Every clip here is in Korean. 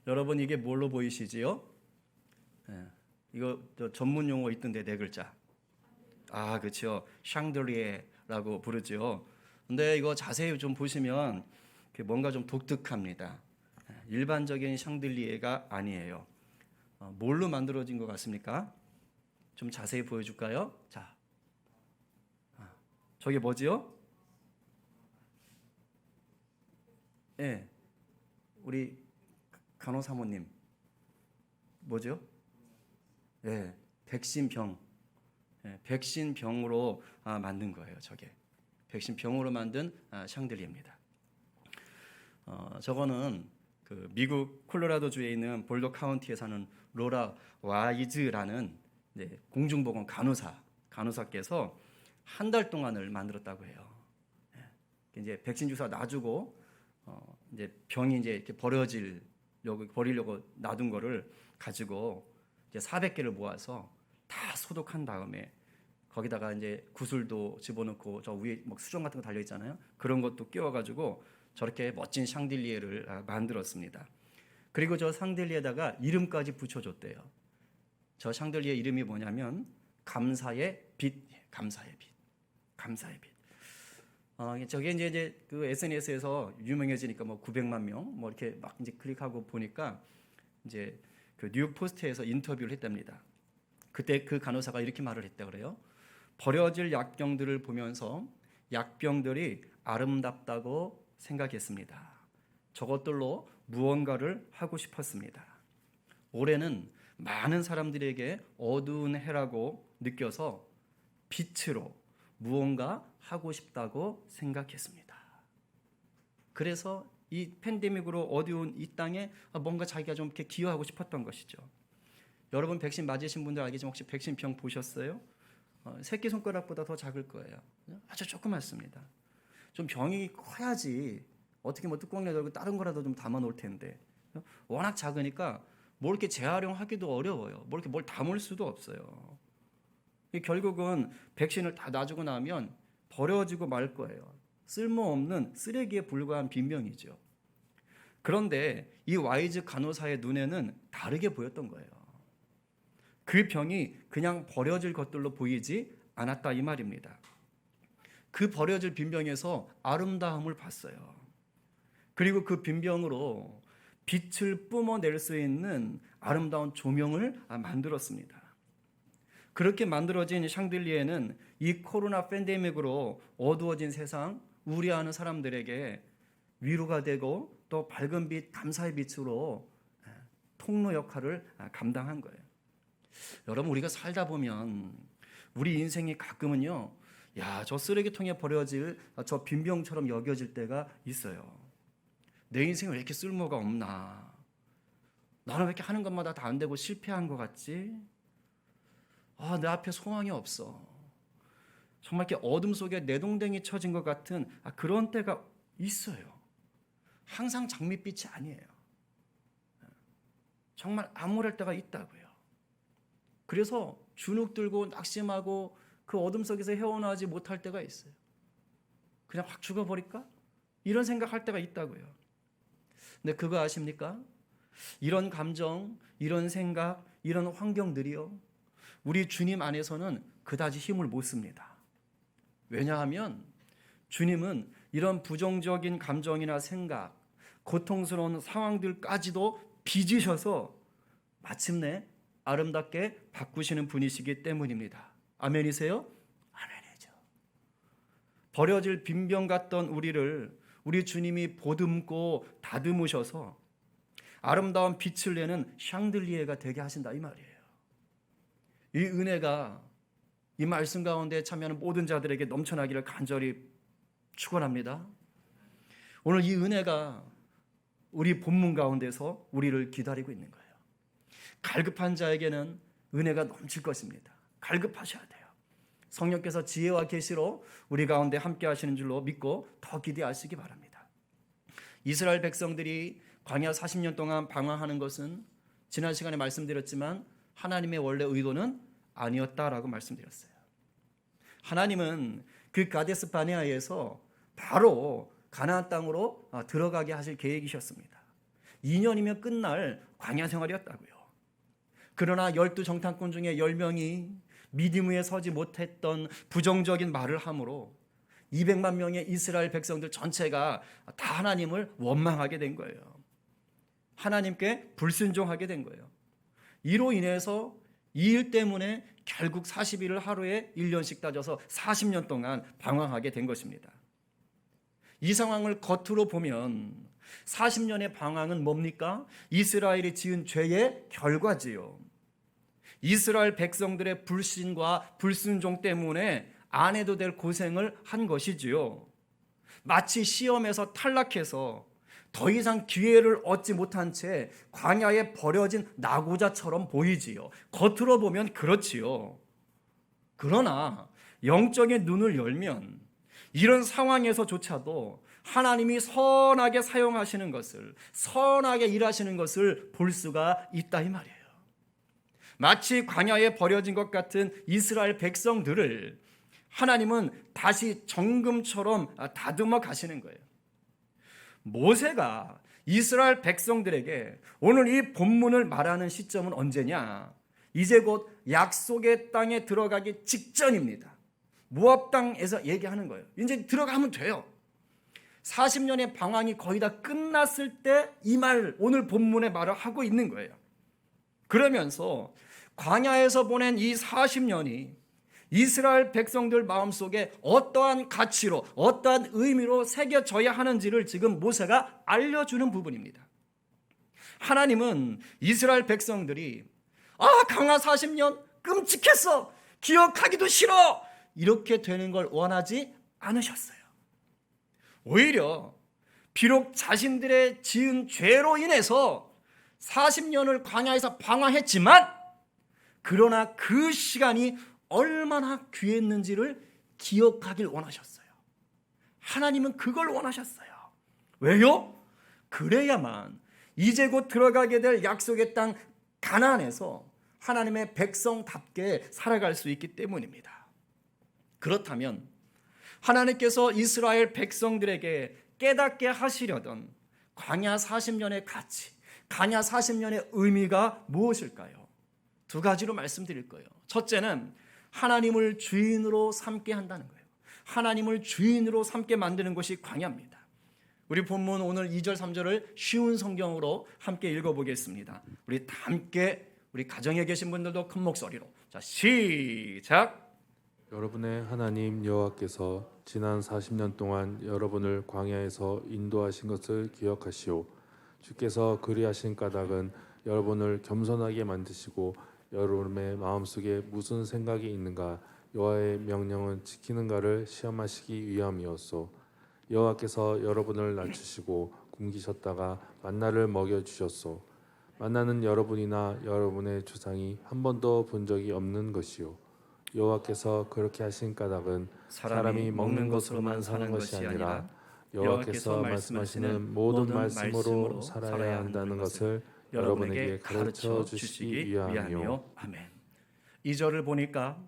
여러분 이게 뭘로 보이시지요? 이거 전문 용어 있던데 네 글자. 그렇죠. 샹들리에라고 부르죠. 근데 이거 자세히 좀 보시면 뭔가 좀 독특합니다. 일반적인 샹들리에가 아니에요. 뭘로 만들어진 것 같습니까? 좀 자세히 보여줄까요? 자, 저게 뭐지요? 네, 우리 간호사모님 뭐죠? 네, 백신병. 백신병으로 만든 거예요. 저게 백신병으로 만든 샹들리에입니다. 저거는 그 미국 콜로라도주에 있는 볼더 카운티에 사는 로라 와이즈라는 공중보건 간호사께서 한 달 동안을 만들었다고 해요. 이제 백신 주사 놔주고 이제 병이 이제 이렇게 버리려고 놔둔 거를 가지고 이제 400개를 모아서 다 소독한 다음에 거기다가 이제 구슬도 집어넣고 저 위에 막 수정 같은 거 달려 있잖아요. 그런 것도 끼워가지고 저렇게 멋진 샹들리에를 만들었습니다. 그리고 저 샹들리에다가 이름까지 붙여줬대요. 저 샹들리에 이름이 뭐냐면 감사의 빛. 저게 이제 그 SNS에서 유명해지니까 뭐 900만 명 뭐 이렇게 막 이제 클릭하고 보니까 이제 그 뉴욕 포스트에서 인터뷰를 했답니다. 그때 그 간호사가 이렇게 말을 했다 그래요. 버려질 약병들을 보면서 약병들이 아름답다고 생각했습니다. 저것들로 무언가를 하고 싶었습니다. 올해는 많은 사람들에게 어두운 해라고 느껴서 빛으로 무언가 하고 싶다고 생각했습니다. 그래서 이 팬데믹으로 어두운 이 땅에 뭔가 자기가 좀 이렇게 기여하고 싶었던 것이죠. 여러분 백신 맞으신 분들 알겠지만 혹시 백신병 보셨어요? 새끼손가락보다 더 작을 거예요. 아주 조그맣습니다. 좀 병이 커야지 어떻게 뭐 뚜껑 열고 다른 거라도 좀 담아 놓을 텐데 워낙 작으니까 뭘 이렇게 재활용하기도 어려워요. 뭘 담을 수도 없어요. 결국은 백신을 다 놔주고 나면 버려지고 말 거예요. 쓸모없는 쓰레기에 불과한 빈병이죠. 그런데 이 와이즈 간호사의 눈에는 다르게 보였던 거예요. 그 병이 그냥 버려질 것들로 보이지 않았다 이 말입니다. 그 버려질 빈병에서 아름다움을 봤어요. 그리고 그 빈병으로 빛을 뿜어낼 수 있는 아름다운 조명을 만들었습니다. 그렇게 만들어진 샹들리에는 이 코로나 팬데믹으로 어두워진 세상, 우려하는 사람들에게 위로가 되고 또 밝은 빛, 감사의 빛으로 통로 역할을 감당한 거예요. 여러분 우리가 살다 보면 우리 인생이 가끔은요, 저 쓰레기통에 버려질 저 빈병처럼 여겨질 때가 있어요. 내 인생이 왜 이렇게 쓸모가 없나? 나는 왜 이렇게 하는 것마다 다 안 되고 실패한 것 같지? 내 앞에 소망이 없어. 정말 이렇게 어둠 속에 내동댕이 쳐진 것 같은 그런 때가 있어요. 항상 장밋빛이 아니에요. 정말 암울할 때가 있다고요. 그래서 주눅 들고 낙심하고 그 어둠 속에서 헤어나오지 못할 때가 있어요. 그냥 확 죽어버릴까? 이런 생각할 때가 있다고요. 근데 그거 아십니까? 이런 감정, 이런 생각, 이런 환경들이요, 우리 주님 안에서는 그다지 힘을 못 씁니다. 왜냐하면 주님은 이런 부정적인 감정이나 생각, 고통스러운 상황들까지도 빚으셔서 마침내 아름답게 바꾸시는 분이시기 때문입니다. 아멘이세요? 아멘이죠. 버려질 빈병 같던 우리를 우리 주님이 보듬고 다듬으셔서 아름다운 빛을 내는 샹들리에가 되게 하신다 이 말이에요. 이 은혜가 이 말씀 가운데 참여하는 모든 자들에게 넘쳐나기를 간절히 축원합니다. 오늘 이 은혜가 우리 본문 가운데서 우리를 기다리고 있는 거예요. 갈급한 자에게는 은혜가 넘칠 것입니다. 갈급하셔야 돼요. 성령께서 지혜와 계시로 우리 가운데 함께 하시는 줄로 믿고 더 기대하시기 바랍니다. 이스라엘 백성들이 광야 40년 동안 방황하는 것은 지난 시간에 말씀드렸지만 하나님의 원래 의도는 아니었다라고 말씀드렸어요. 하나님은 그 가데스 바네아에서 바로 가나안 땅으로 들어가게 하실 계획이셨습니다. 2년이면 끝날 광야 생활이었다고요. 그러나 12정탐꾼 중에 10명이 믿음 위에 서지 못했던 부정적인 말을 함으로 200만 명의 이스라엘 백성들 전체가 다 하나님을 원망하게 된 거예요. 하나님께 불순종하게 된 거예요. 이로 인해서 이 일 때문에 결국 40일을 하루에 1년씩 따져서 40년 동안 방황하게 된 것입니다. 이 상황을 겉으로 보면 40년의 방황은 뭡니까? 이스라엘이 지은 죄의 결과지요. 이스라엘 백성들의 불신과 불순종 때문에 안 해도 될 고생을 한 것이지요. 마치 시험에서 탈락해서 더 이상 기회를 얻지 못한 채 광야에 버려진 나고자처럼 보이지요. 겉으로 보면 그렇지요. 그러나 영적인 눈을 열면 이런 상황에서조차도 하나님이 선하게 사용하시는 것을, 선하게 일하시는 것을 볼 수가 있다 이 말이에요. 마치 광야에 버려진 것 같은 이스라엘 백성들을 하나님은 다시 정금처럼 다듬어 가시는 거예요. 모세가 이스라엘 백성들에게 오늘 이 본문을 말하는 시점은 언제냐? 이제 곧 약속의 땅에 들어가기 직전입니다. 모압 땅에서 얘기하는 거예요. 이제 들어가면 돼요. 40년의 방황이 거의 다 끝났을 때 이 말, 오늘 본문의 말을 하고 있는 거예요. 그러면서 광야에서 보낸 이 40년이 이스라엘 백성들 마음속에 어떠한 가치로, 어떠한 의미로 새겨져야 하는지를 지금 모세가 알려주는 부분입니다. 하나님은 이스라엘 백성들이 강하 40년 끔찍했어, 기억하기도 싫어, 이렇게 되는 걸 원하지 않으셨어요. 오히려 비록 자신들의 지은 죄로 인해서 40년을 광야에서 방황했지만, 그러나 그 시간이 얼마나 귀했는지를 기억하길 원하셨어요. 하나님은 그걸 원하셨어요. 왜요? 그래야만 이제 곧 들어가게 될 약속의 땅 가나안에서 하나님의 백성답게 살아갈 수 있기 때문입니다. 그렇다면 하나님께서 이스라엘 백성들에게 깨닫게 하시려던 광야 40년의 가치, 광야 40년의 의미가 무엇일까요? 두 가지로 말씀드릴 거예요. 첫째는 하나님을 주인으로 삼게 한다는 거예요. 하나님을 주인으로 삼게 만드는 것이 광야입니다. 우리 본문 오늘 2절 3절을 쉬운 성경으로 함께 읽어보겠습니다. 우리 다 함께, 우리 가정에 계신 분들도 큰 목소리로, 자, 시작. 여러분의 하나님 여호와께서 지난 40년 동안 여러분을 광야에서 인도하신 것을 기억하시오. 주께서 그리하신 까닭은 여러분을 겸손하게 만드시고 여러분의 마음속에 무슨 생각이 있는가, 여호와의 명령은 지키는가를 시험하시기 위함이었소. 여호와께서 여러분을 낮추시고 굶기셨다가 만나를 먹여주셨소. 만나는 여러분이나 여러분의 조상이 한 번도 본 적이 없는 것이요. 여호와께서 그렇게 하신 까닭은 사람이 먹는 것으로만 사는 것이 아니라 여호와께서 말씀하시는 모든 말씀으로 살아야 한다는 것을 여러분에게 가르쳐 주시기 위함이요. 아멘. 2절을 보니까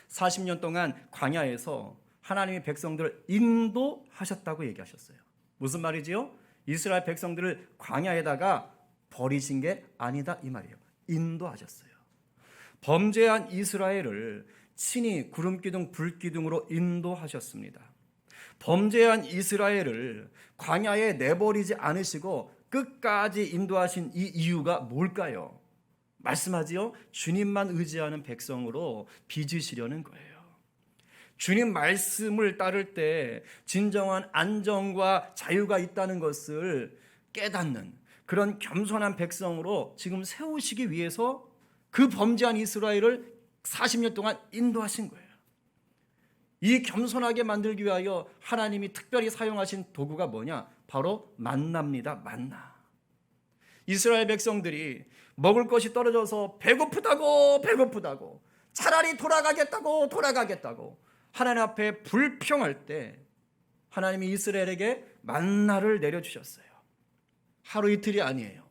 40년 동안 광야에서 하나님의 백성들을 인도하셨다고 얘기하셨어요. 무슨 말이지요? 이스라엘 백성들을 광야에다가 버리신 게 아니다 이 말이에요. 인도하셨어요. 범죄한 이스라엘을 친히 구름기둥 불기둥으로 인도하셨습니다. 범죄한 이스라엘을 광야에 내버리지 않으시고 끝까지 인도하신 이 이유가 뭘까요? 말씀하지요. 주님만 의지하는 백성으로 빚으시려는 거예요. 주님 말씀을 따를 때 진정한 안정과 자유가 있다는 것을 깨닫는 그런 겸손한 백성으로 지금 세우시기 위해서 그 범죄한 이스라엘을 40년 동안 인도하신 거예요. 이 겸손하게 만들기 위하여 하나님이 특별히 사용하신 도구가 뭐냐? 바로 만나입니다. 만나. 이스라엘 백성들이 먹을 것이 떨어져서 배고프다고 차라리 돌아가겠다고 하나님 앞에 불평할 때 하나님이 이스라엘에게 만나를 내려주셨어요. 하루 이틀이 아니에요.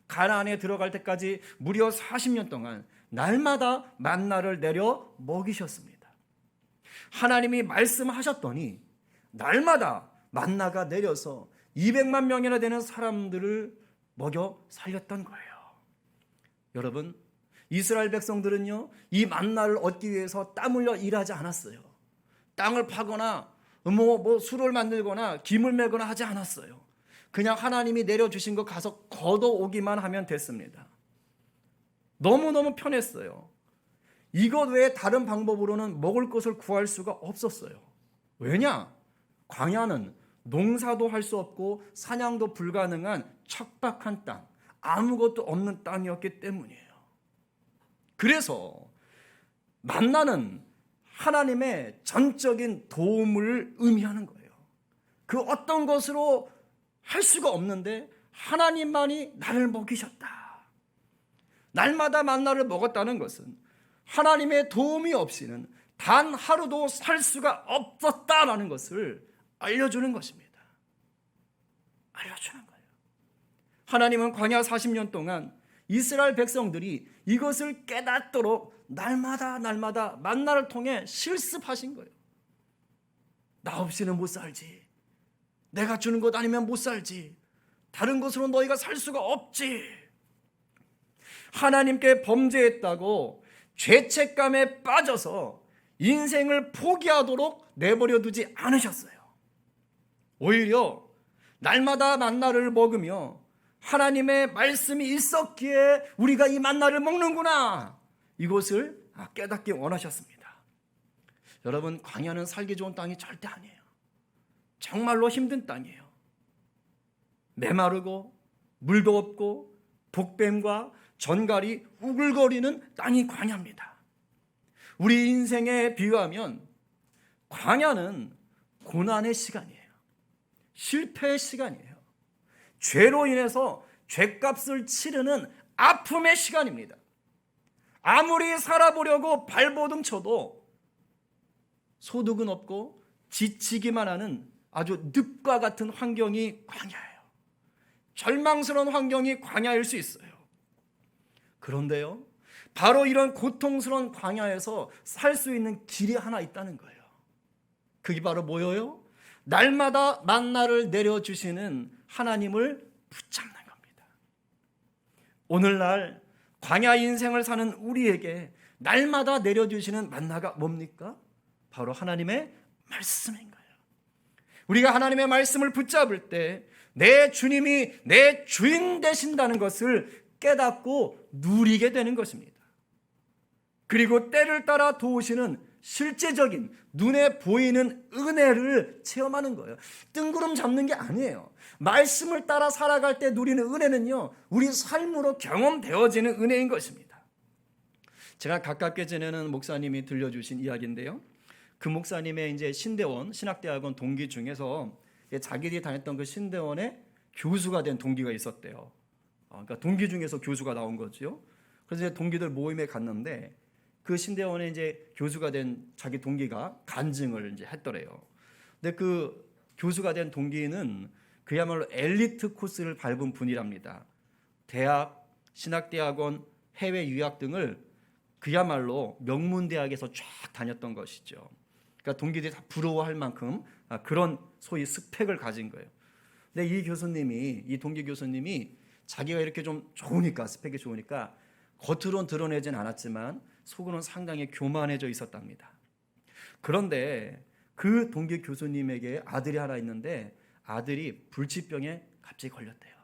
가나안에 들어갈 때까지 무려 40년 동안 날마다 만나를 내려 먹이셨습니다. 하나님이 말씀하셨더니 날마다 만나가 내려서 200만 명이나 되는 사람들을 먹여 살렸던 거예요. 여러분, 이스라엘 백성들은요, 이 만나를 얻기 위해서 땀 흘려 일하지 않았어요. 땅을 파거나 술을 만들거나 김을 매거나 하지 않았어요. 그냥 하나님이 내려주신 거 가서 걷어오기만 하면 됐습니다. 너무너무 편했어요. 이것 외에 다른 방법으로는 먹을 것을 구할 수가 없었어요. 왜냐? 광야는 농사도 할 수 없고 사냥도 불가능한 척박한 땅, 아무것도 없는 땅이었기 때문이에요. 그래서 만나는 하나님의 전적인 도움을 의미하는 거예요. 그 어떤 것으로 할 수가 없는데 하나님만이 나를 먹이셨다. 날마다 만나를 먹었다는 것은 하나님의 도움이 없이는 단 하루도 살 수가 없었다라는 것을 알려주는 것입니다. 알려주는 거예요. 하나님은 광야 40년 동안 이스라엘 백성들이 이것을 깨닫도록 날마다 만나를 통해 실습하신 거예요. 나 없이는 못 살지. 내가 주는 것 아니면 못 살지. 다른 것으로 너희가 살 수가 없지. 하나님께 범죄했다고 죄책감에 빠져서 인생을 포기하도록 내버려 두지 않으셨어요. 오히려 날마다 만나를 먹으며 하나님의 말씀이 있었기에 우리가 이 만나를 먹는구나, 이것을 깨닫기 원하셨습니다. 여러분, 광야는 살기 좋은 땅이 절대 아니에요. 정말로 힘든 땅이에요. 메마르고 물도 없고 독뱀과 전갈이 우글거리는 땅이 광야입니다. 우리 인생에 비유하면 광야는 고난의 시간이에요. 실패의 시간이에요. 죄로 인해서 죄값을 치르는 아픔의 시간입니다. 아무리 살아보려고 발버둥 쳐도 소득은 없고 지치기만 하는 아주 늪과 같은 환경이 광야예요. 절망스러운 환경이 광야일 수 있어요. 그런데요, 바로 이런 고통스러운 광야에서 살 수 있는 길이 하나 있다는 거예요. 그게 바로 뭐예요? 날마다 만나를 내려주시는 하나님을 붙잡는 겁니다. 오늘날 광야 인생을 사는 우리에게 날마다 내려주시는 만나가 뭡니까? 바로 하나님의 말씀인 거예요. 우리가 하나님의 말씀을 붙잡을 때 내 주님이 내 주인 되신다는 것을 깨닫고 누리게 되는 것입니다. 그리고 때를 따라 도우시는 실제적인 눈에 보이는 은혜를 체험하는 거예요. 뜬구름 잡는 게 아니에요. 말씀을 따라 살아갈 때 누리는 은혜는요, 우리 삶으로 경험되어지는 은혜인 것입니다. 제가 가깝게 지내는 목사님이 들려주신 이야기인데요, 그 목사님의 이제 신대원 신학대학원 동기 중에서 자기들이 다녔던 그 신대원에 교수가 된 동기가 있었대요. 그러니까 동기 중에서 교수가 나온 거죠. 그래서 이제 동기들 모임에 갔는데 그 신대원에 이제 교수가 된 자기 동기가 간증을 이제 했더래요. 근데 그 교수가 된 동기는 그야말로 엘리트 코스를 밟은 분이랍니다. 대학, 신학대학원, 해외 유학 등을 그야말로 명문대학에서 쫙 다녔던 것이죠. 그러니까 동기들이 다 부러워할 만큼 그런 소위 스펙을 가진 거예요. 근데 이 동기 교수님이 자기가 이렇게 좀 좋으니까, 스펙이 좋으니까 겉으로는 드러내진 않았지만 속으로는 상당히 교만해져 있었답니다. 그런데 그 동기 교수님에게 아들이 하나 있는데 아들이 불치병에 갑자기 걸렸대요.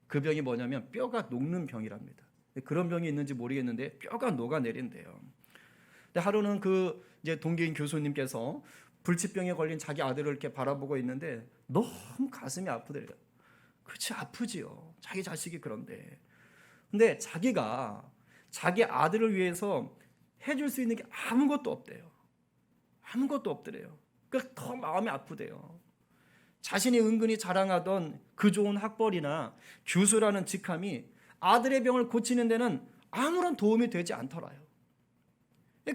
그 병이 뭐냐면 뼈가 녹는 병이랍니다. 그런 병이 있는지 모르겠는데 뼈가 녹아내린대요. 근데 하루는 그 이제 동기인 교수님께서 불치병에 걸린 자기 아들을 이렇게 바라보고 있는데 너무 가슴이 아프더래요. 그렇지, 아프지요. 자기 자식이 그런데. 근데 자기가 자기 아들을 위해서 해줄 수 있는 게 아무것도 없대요. 아무것도 없더래요. 그러니까 더 마음이 아프대요. 자신이 은근히 자랑하던 그 좋은 학벌이나 교수라는 직함이 아들의 병을 고치는 데는 아무런 도움이 되지 않더라요.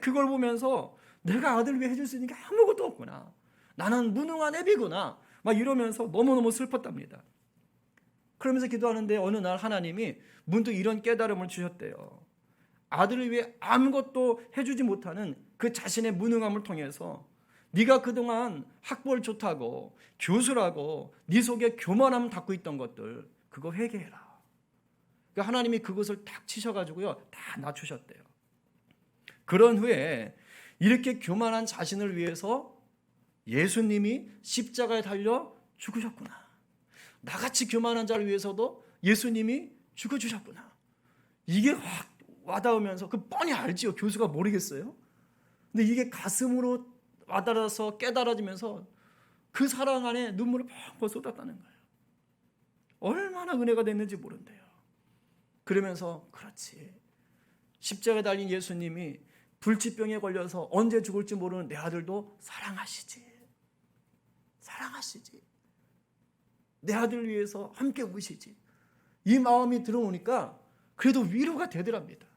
그걸 보면서 내가 아들을 위해 해줄 수 있는 게 아무것도 없구나. 나는 무능한 애비구나. 막 이러면서 너무너무 슬펐답니다. 그러면서 기도하는데 어느 날 하나님이 문득 이런 깨달음을 주셨대요. 아들을 위해 아무것도 해주지 못하는 그 자신의 무능함을 통해서 네가 그동안 학벌 좋다고 교수라고 네 속에 교만함 닦고 있던 것들, 그거 회개해라. 그러니까 하나님이 그것을 탁 치셔가지고요 다 낮추셨대요. 그런 후에 이렇게 교만한 자신을 위해서 예수님이 십자가에 달려 죽으셨구나. 나같이 교만한 자를 위해서도 예수님이 죽어주셨구나. 이게 확 와닿으면서 그 뻔히 알지요. 교수가 모르겠어요. 근데 이게 가슴으로 와닿아서 깨달아지면서 그 사랑 안에 눈물을 펑펑 쏟았다는 거예요. 얼마나 은혜가 됐는지 모른대요. 그러면서 그렇지. 십자가에 달린 예수님이 불치병에 걸려서 언제 죽을지 모르는 내 아들도 사랑하시지. 사랑하시지. 내 아들을 위해서 함께 우시지. 이 마음이 들어오니까 그래도 위로가 되더랍니다.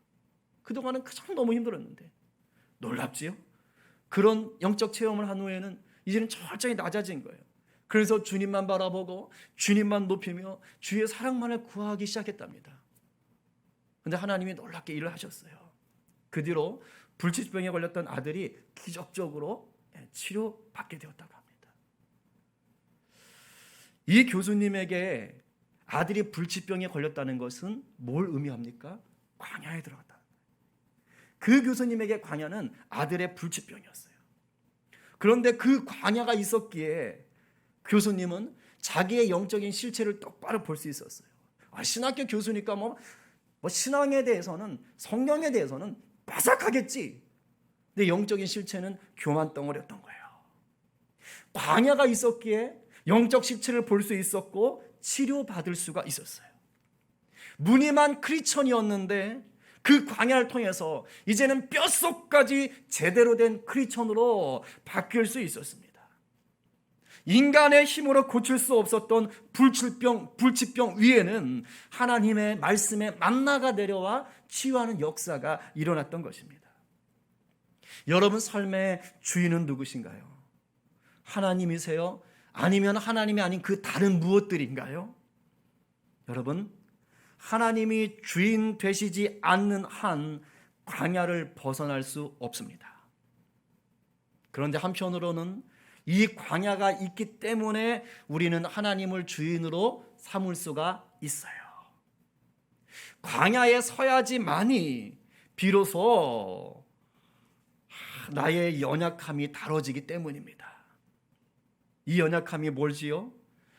그동안은 그저 너무 힘들었는데 놀랍지요? 그런 영적 체험을 한 후에는 이제는 철저히 낮아진 거예요. 그래서 주님만 바라보고 주님만 높이며 주의 사랑만을 구하기 시작했답니다. 그런데 하나님이 놀랍게 일을 하셨어요. 그 뒤로 불치병에 걸렸던 아들이 기적적으로 치료받게 되었다고 합니다. 이 교수님에게 아들이 불치병에 걸렸다는 것은 뭘 의미합니까? 광야에 들어갔다. 그 교수님에게 광야는 아들의 불치병이었어요. 그런데 그 광야가 있었기에 교수님은 자기의 영적인 실체를 똑바로 볼 수 있었어요. 신학교 교수니까 뭐 신앙에 대해서는, 성경에 대해서는 바삭하겠지. 근데 영적인 실체는 교만 덩어리였던 거예요. 광야가 있었기에 영적 실체를 볼 수 있었고 치료받을 수가 있었어요. 무늬만 크리스천이었는데 그 광야를 통해서 이제는 뼛속까지 제대로 된 크리스천으로 바뀔 수 있었습니다. 인간의 힘으로 고칠 수 없었던 불치병 위에는 하나님의 말씀의 만나가 내려와 치유하는 역사가 일어났던 것입니다. 여러분 삶의 주인은 누구신가요? 하나님이세요? 아니면 하나님이 아닌 그 다른 무엇들인가요? 여러분, 하나님이 주인 되시지 않는 한 광야를 벗어날 수 없습니다. 그런데 한편으로는 이 광야가 있기 때문에 우리는 하나님을 주인으로 삼을 수가 있어요. 광야에 서야지만이 비로소 나의 연약함이 다뤄지기 때문입니다. 이 연약함이 뭘지요?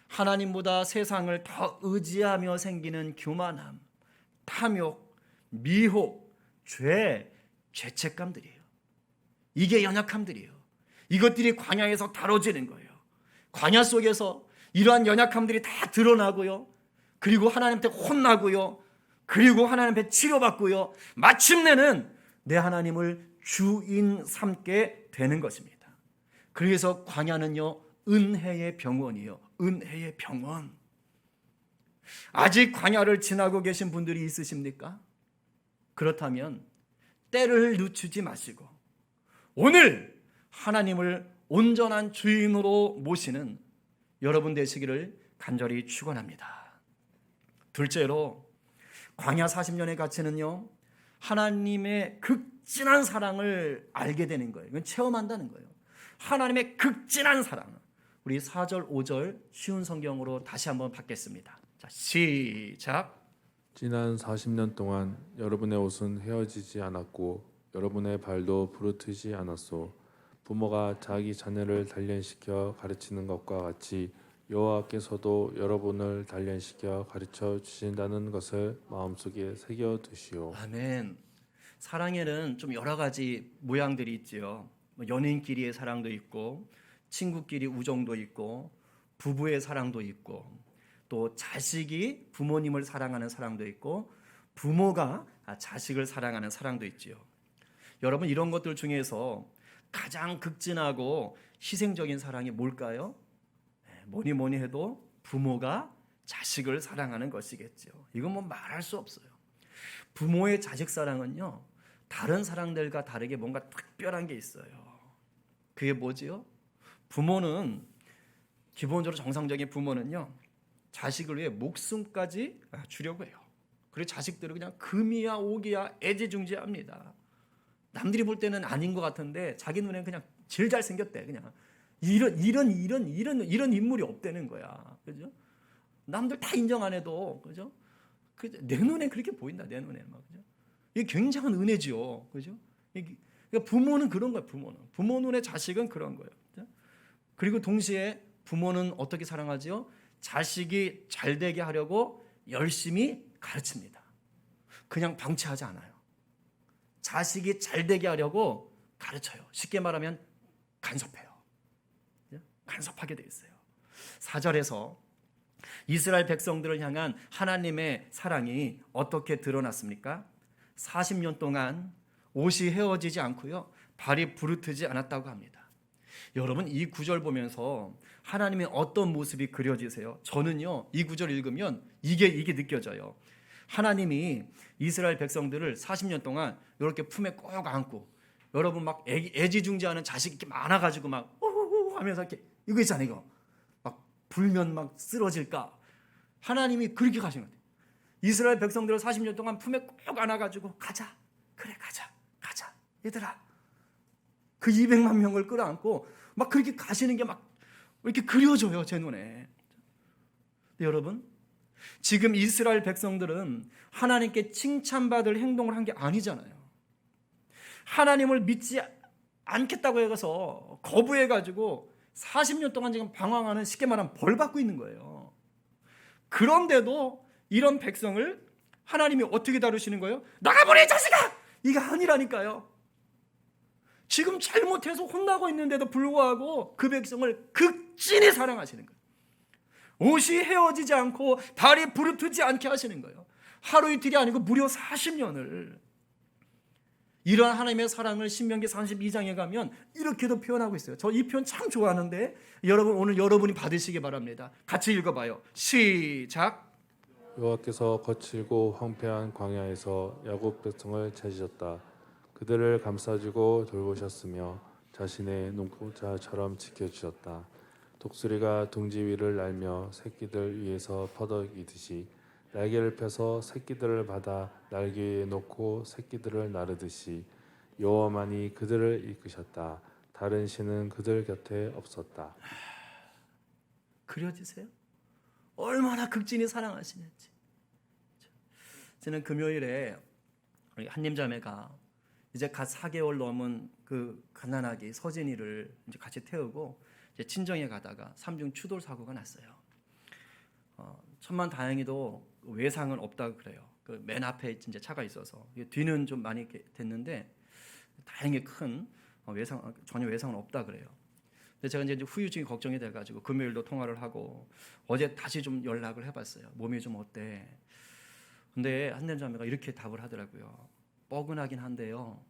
하나님보다 세상을 더 의지하며 생기는 교만함, 탐욕, 미혹, 죄, 죄책감들이에요. 이게 연약함들이에요. 이것들이 광야에서 다뤄지는 거예요. 광야 속에서 이러한 연약함들이 다 드러나고요. 그리고 하나님한테 혼나고요. 그리고 하나님한테 치료받고요. 마침내는 내 하나님을 주인 삼게 되는 것입니다. 그래서 광야는요, 은혜의 병원이요. 은혜의 병원. 아직 광야를 지나고 계신 분들이 있으십니까? 그렇다면 때를 늦추지 마시고 오늘 하나님을 온전한 주인으로 모시는 여러분 되시기를 간절히 축원합니다. 둘째로 광야 40년의 가치는요, 하나님의 극진한 사랑을 알게 되는 거예요. 이건 체험한다는 거예요. 하나님의 극진한 사랑. 우리 4절 5절 쉬운 성경으로 다시 한번 받겠습니다. 자, 시작. 지난 40년 동안 여러분의 옷은 헤어지지 않았고 여러분의 발도 부르트지 않았소. 부모가 자기 자녀를 단련시켜 가르치는 것과 같이 여호와께서도 여러분을 단련시켜 가르쳐 주신다는 것을 마음속에 새겨 두시오. 아멘. 사랑에는 좀 여러 가지 모양들이 있지요. 연인끼리의 사랑도 있고, 친구끼리 우정도 있고, 부부의 사랑도 있고, 또 자식이 부모님을 사랑하는 사랑도 있고, 부모가 자식을 사랑하는 사랑도 있지요. 여러분, 이런 것들 중에서 가장 극진하고 희생적인 사랑이 뭘까요? 뭐니 해도 부모가 자식을 사랑하는 것이겠죠. 이건 뭐 말할 수 없어요. 부모의 자식 사랑은요, 다른 사랑들과 다르게 뭔가 특별한 게 있어요. 그게 뭐지요? 부모는 기본적으로 정상적인 부모는요, 자식을 위해 목숨까지 주려고 해요. 그리고 자식들을 그냥 금이야 옥이야 애지중지합니다. 남들이 볼 때는 아닌 것 같은데 자기 눈에는 그냥 제일 잘생겼대. 그냥 이런 인물이 없다는 거야. 그죠? 남들 다 인정 안 해도, 그죠? 내 눈에 그렇게 보인다. 내 눈에 막 그죠? 이게 굉장한 은혜지요, 그죠? 그러니까 부모는 그런 거예요. 부모 눈에 자식은 그런 거예요. 그죠? 그리고 동시에 부모는 어떻게 사랑하지요? 자식이 잘 되게 하려고 열심히 가르칩니다. 그냥 방치하지 않아요. 자식이 잘 되게 하려고 가르쳐요. 쉽게 말하면 간섭해요. 간섭하게 돼 있어요. 4절에서 이스라엘 백성들을 향한 하나님의 사랑이 어떻게 드러났습니까? 40년 동안 옷이 헤어지지 않고요, 발이 부르트지 않았다고 합니다. 여러분, 이 구절 보면서 하나님의 어떤 모습이 그려지세요? 저는요, 이 구절 읽으면 이게 느껴져요. 하나님이 이스라엘 백성들을 40년 동안 이렇게 품에 꼭 안고, 여러분 막 애지중지하는 자식 이렇게 많아가지고 막 우우우 하면서 이렇게 이거 있잖아요. 이거 막 불면 막 쓰러질까. 하나님이 그렇게 가신 거예요. 이스라엘 백성들을 40년 동안 품에 꼭 안아가지고 가자. 그래 가자. 얘들아. 그 200만 명을 끌어안고 막 그렇게 가시는 게 막 이렇게 그려져요. 제 눈에. 여러분, 지금 이스라엘 백성들은 하나님께 칭찬받을 행동을 한 게 아니잖아요. 하나님을 믿지 않겠다고 해서 거부해가지고 40년 동안 지금 방황하는, 쉽게 말하면 벌 받고 있는 거예요. 그런데도 이런 백성을 하나님이 어떻게 다루시는 거예요? 나가버려 이 자식아! 이게 아니라니까요. 지금 잘못해서 혼나고 있는데도 불구하고 그 백성을 극진히 사랑하시는 거예요. 옷이 헤어지지 않고 발이 부르트지 않게 하시는 거예요. 하루 이틀이 아니고 무려 40년을. 이런 하나님의 사랑을 신명기 32장에 가면 이렇게도 표현하고 있어요. 저 이 표현 참 좋아하는데 여러분, 오늘 여러분이 받으시기 바랍니다. 같이 읽어봐요. 시작. 여호와께서 거칠고 황폐한 광야에서 야곱 백성을 찾으셨다. 그들을 감싸주고 돌보셨으며 자신의 눈동자처럼 지켜주셨다. 독수리가 둥지 위를 날며 새끼들 위에서 퍼덕이듯이 날개를 펴서 새끼들을 받아 날개 위에 놓고 새끼들을 나르듯이 여호와만이 그들을 이끄셨다. 다른 신은 그들 곁에 없었다. 그려지세요? 얼마나 극진히 사랑하시는지. 저는 금요일에 우리 한림자매가 이제 갓 4개월 넘은 그 갓난아기 서진이를 이제 같이 태우고 이제 친정에 가다가 삼중 추돌 사고가 났어요. 천만 다행히도 외상은 없다 그래요. 그 맨 앞에 이제 차가 있어서 뒤는 좀 많이 됐는데 다행히 큰 전혀 외상은 없다 그래요. 근데 제가 이제 후유증이 걱정이 돼가지고 금요일도 통화를 하고 어제 다시 좀 연락을 해봤어요. 몸이 좀 어때? 근데 한남자매가 이렇게 답을 하더라고요. 뻐근하긴 한데요,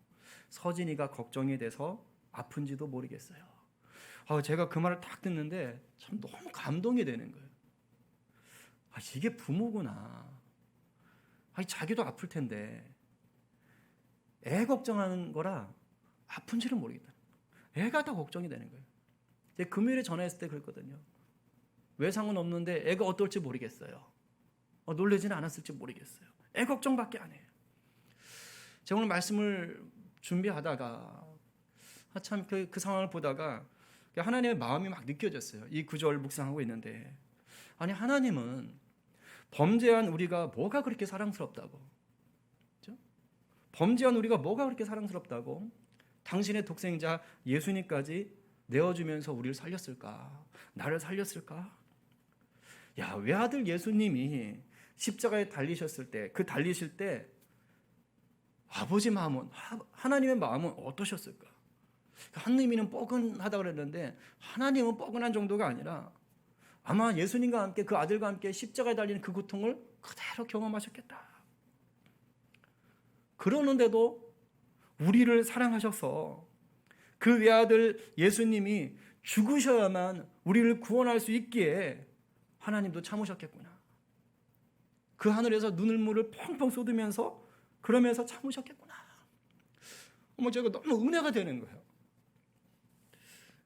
서진이가 걱정이 돼서 아픈지도 모르겠어요. 제가 그 말을 딱 듣는데 참 너무 감동이 되는 거예요. 이게 부모구나. 자기도 아플 텐데 애 걱정하는 거라 아픈지는 모르겠다. 애가 다 걱정이 되는 거예요. 제가 금요일에 전화했을 때 그랬거든요. 외상은 없는데 애가 어떨지 모르겠어요. 놀라지는 않았을지 모르겠어요. 애 걱정밖에 안 해요. 제가 오늘 말씀을 준비하다가 참 그 상황을 보다가 하나님의 마음이 막 느껴졌어요. 이 구절 묵상하고 있는데, 아니 하나님은 범죄한 우리가 뭐가 그렇게 사랑스럽다고, 그렇죠? 범죄한 우리가 뭐가 그렇게 사랑스럽다고 당신의 독생자 예수님까지 내어주면서 우리를 살렸을까? 나를 살렸을까? 외아들 예수님이 십자가에 달리셨을 때, 그 달리실 때 아버지 마음은, 하나님의 마음은 어떠셨을까? 하나님은 뻐근하다 그랬는데 하나님은 뻐근한 정도가 아니라 아마 예수님과 함께 그 아들과 함께 십자가에 달리는 그 고통을 그대로 경험하셨겠다. 그러는데도 우리를 사랑하셔서 그 외아들 예수님이 죽으셔야만 우리를 구원할 수 있기에 하나님도 참으셨겠구나. 그 하늘에서 눈물을 펑펑 쏟으면서 그러면서 참으셨겠구나. 제가 너무 은혜가 되는 거예요.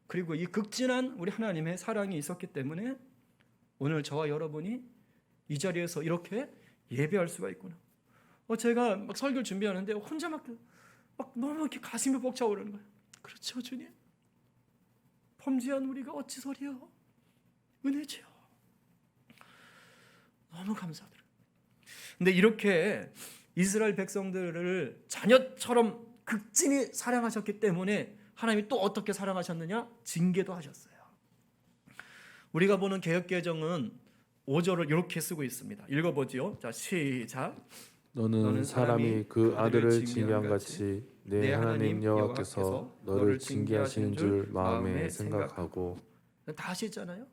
그리고 이 극진한 우리 하나님의 사랑이 있었기 때문에 오늘 저와 여러분이 이 자리에서 이렇게 예배할 수가 있구나. 제가 막 설교를 준비하는데 혼자 막 너무 이렇게 가슴이 벅차오르는 거예요. 그렇죠, 주님. 범죄한 우리가 어찌서리요? 은혜지요. 너무 감사드려요. 근데 이렇게 이스라엘 백성들을 자녀처럼 극진히 사랑하셨기 때문에 하나님이 또 어떻게 사랑하셨느냐? 징계도 하셨어요. 우리가 보는 개역개정은 5절을 이렇게 쓰고 있습니다. 읽어보지요. 자, 시작. 너는 사람이 그 아들을 징계한 같이 내 하나님 여호와께서 너를 징계하시는 줄 마음에 생각하고. 다 하시잖아요.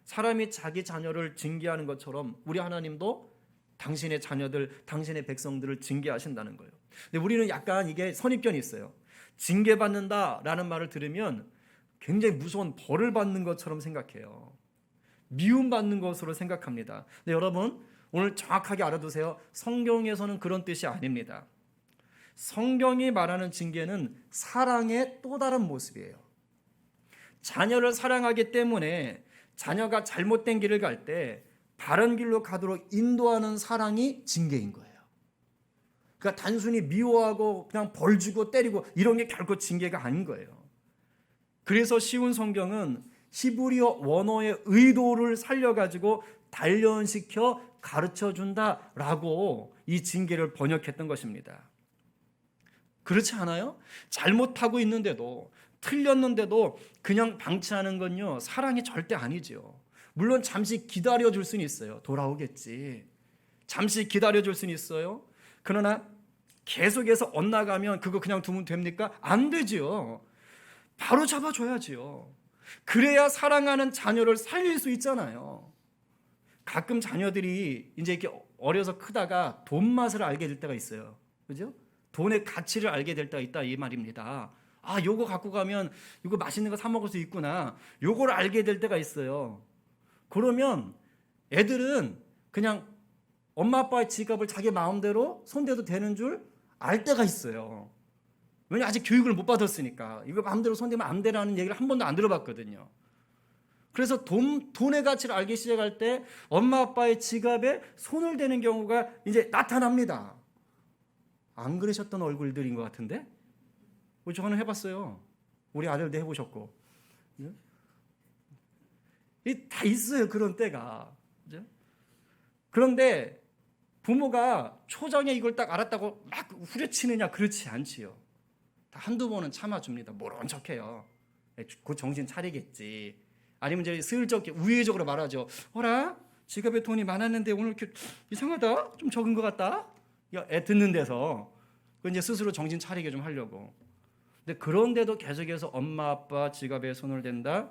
사람이 자기 자녀를 징계하는 것처럼 우리 하나님도 당신의 자녀들, 당신의 백성들을 징계하신다는 거예요. 근데 우리는 약간 이게 선입견이 있어요. 징계받는다라는 말을 들으면 굉장히 무서운 벌을 받는 것처럼 생각해요. 미움받는 것으로 생각합니다. 근데 여러분, 오늘 정확하게 알아두세요. 성경에서는 그런 뜻이 아닙니다. 성경이 말하는 징계는 사랑의 또 다른 모습이에요. 자녀를 사랑하기 때문에 자녀가 잘못된 길을 갈 때 바른 길로 가도록 인도하는 사랑이 징계인 거예요. 그러니까 단순히 미워하고 그냥 벌 주고 때리고 이런 게 결코 징계가 아닌 거예요. 그래서 쉬운 성경은 히브리어 원어의 의도를 살려가지고 단련시켜 가르쳐준다라고 이 징계를 번역했던 것입니다. 그렇지 않아요? 잘못하고 있는데도, 틀렸는데도 그냥 방치하는 건요, 사랑이 절대 아니죠. 물론 잠시 기다려줄 수는 있어요. 돌아오겠지. 잠시 기다려줄 수는 있어요. 그러나 계속해서 엇나가면 그거 그냥 두면 됩니까? 안 되지요. 바로 잡아줘야지요. 그래야 사랑하는 자녀를 살릴 수 있잖아요. 가끔 자녀들이 이제 이렇게 어려서 크다가 돈 맛을 알게 될 때가 있어요. 그죠? 돈의 가치를 알게 될 때가 있다 이 말입니다. 아, 요거 갖고 가면 이거 맛있는 거 사 먹을 수 있구나. 요걸 알게 될 때가 있어요. 그러면 애들은 그냥 엄마 아빠의 지갑을 자기 마음대로 손대도 되는 줄 알 때가 있어요. 왜냐, 아직 교육을 못 받았으니까. 이거 마음대로 손대면 안 되라는 얘기를 한 번도 안 들어봤거든요. 그래서 돈의 가치를 알기 시작할 때 엄마 아빠의 지갑에 손을 대는 경우가 이제 나타납니다. 안 그러셨던 얼굴들인 것 같은데? 저는 해봤어요. 우리 아들도 해보셨고. 다 있어요, 그런 때가. 그런데 부모가 초장에 이걸 딱 알았다고 막 후려치느냐? 그렇지 않지요. 한두 번은 참아줍니다. 모른 척해요. 곧 정신 차리겠지. 아니면 이제 슬쩍 우회적으로 말하죠. 어라? 지갑에 돈이 많았는데 오늘 이렇게 이상하다? 좀 적은 것 같다? 애 듣는 데서 이제 스스로 정신 차리게 좀 하려고. 근데 그런데도 계속해서 엄마 아빠 지갑에 손을 댄다?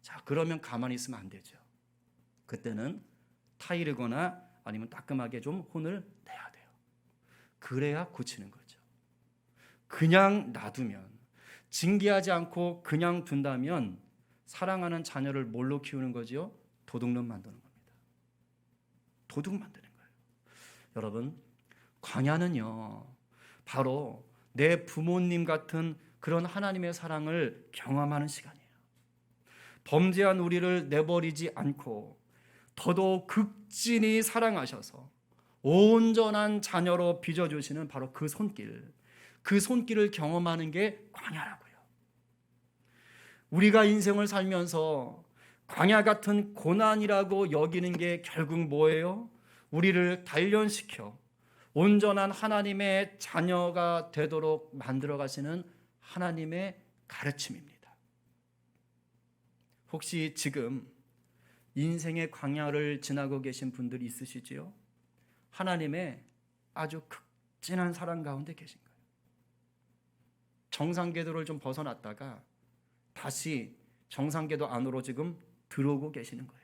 자, 그러면 가만히 있으면 안 되죠. 그때는 타이르거나 아니면 따끔하게 좀 혼을 내야 돼요. 그래야 고치는 거죠. 그냥 놔두면, 징계하지 않고 그냥 둔다면 사랑하는 자녀를 뭘로 키우는 거지요? 도둑놈 만드는 겁니다. 도둑 만드는 거예요. 여러분, 광야는요, 바로 내 부모님 같은 그런 하나님의 사랑을 경험하는 시간이에요. 범죄한 우리를 내버리지 않고 더더욱 극진히 사랑하셔서 온전한 자녀로 빚어주시는 바로 그 손길을 경험하는 게 광야라고요. 우리가 인생을 살면서 광야 같은 고난이라고 여기는 게 결국 뭐예요? 우리를 단련시켜 온전한 하나님의 자녀가 되도록 만들어 가시는 하나님의 가르침입니다. 혹시 지금 인생의 광야를 지나고 계신 분들이 있으시지요? 하나님의 아주 극진한 사랑 가운데 계신 거예요. 정상궤도를 좀 벗어났다가 다시 정상궤도 안으로 지금 들어오고 계시는 거예요.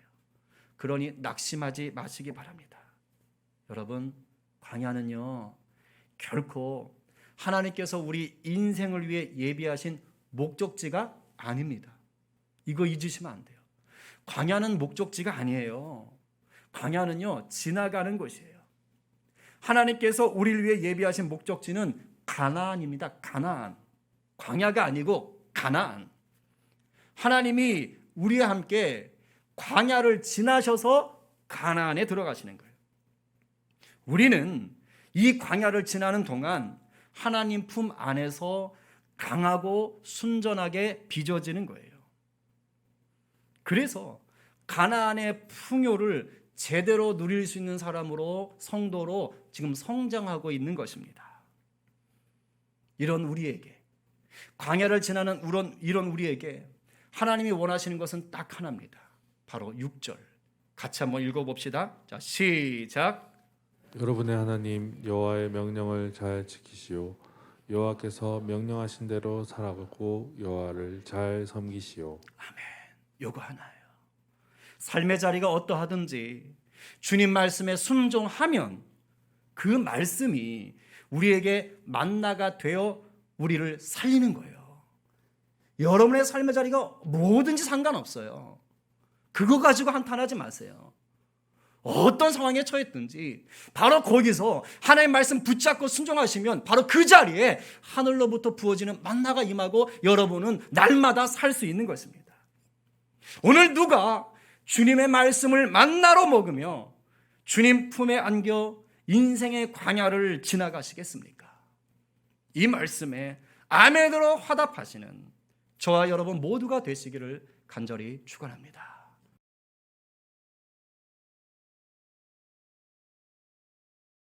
그러니 낙심하지 마시기 바랍니다. 여러분, 광야는요, 결코 하나님께서 우리 인생을 위해 예비하신 목적지가 아닙니다. 이거 잊으시면 안 돼요. 광야는 목적지가 아니에요. 광야는요, 지나가는 곳이에요. 하나님께서 우리를 위해 예비하신 목적지는 가나안입니다. 가나안. 광야가 아니고 가나안. 하나님이 우리와 함께 광야를 지나셔서 가나안에 들어가시는 거예요. 우리는 이 광야를 지나는 동안 하나님 품 안에서 강하고 순전하게 빚어지는 거예요. 그래서 가나안의 풍요를 제대로 누릴 수 있는 사람으로, 성도로 지금 성장하고 있는 것입니다. 이런 우리에게, 광야를 지나는 이런 우리에게 하나님이 원하시는 것은 딱 하나입니다. 바로 6절 같이 한번 읽어봅시다. 자, 시작. 여러분의 하나님 여호와의 명령을 잘 지키시오. 여호와께서 명령하신 대로 살아가고 여호와를 잘 섬기시오. 요거 하나예요. 삶의 자리가 어떠하든지 주님 말씀에 순종하면 그 말씀이 우리에게 만나가 되어 우리를 살리는 거예요. 여러분의 삶의 자리가 뭐든지 상관없어요. 그거 가지고 한탄하지 마세요. 어떤 상황에 처했든지 바로 거기서 하나님의 말씀 붙잡고 순종하시면 바로 그 자리에 하늘로부터 부어지는 만나가 임하고 여러분은 날마다 살 수 있는 것입니다. 오늘 누가 주님의 말씀을 만나로 먹으며 주님 품에 안겨 인생의 광야를 지나가시겠습니까? 이 말씀에 아멘으로 화답하시는 저와 여러분 모두가 되시기를 간절히 축원합니다.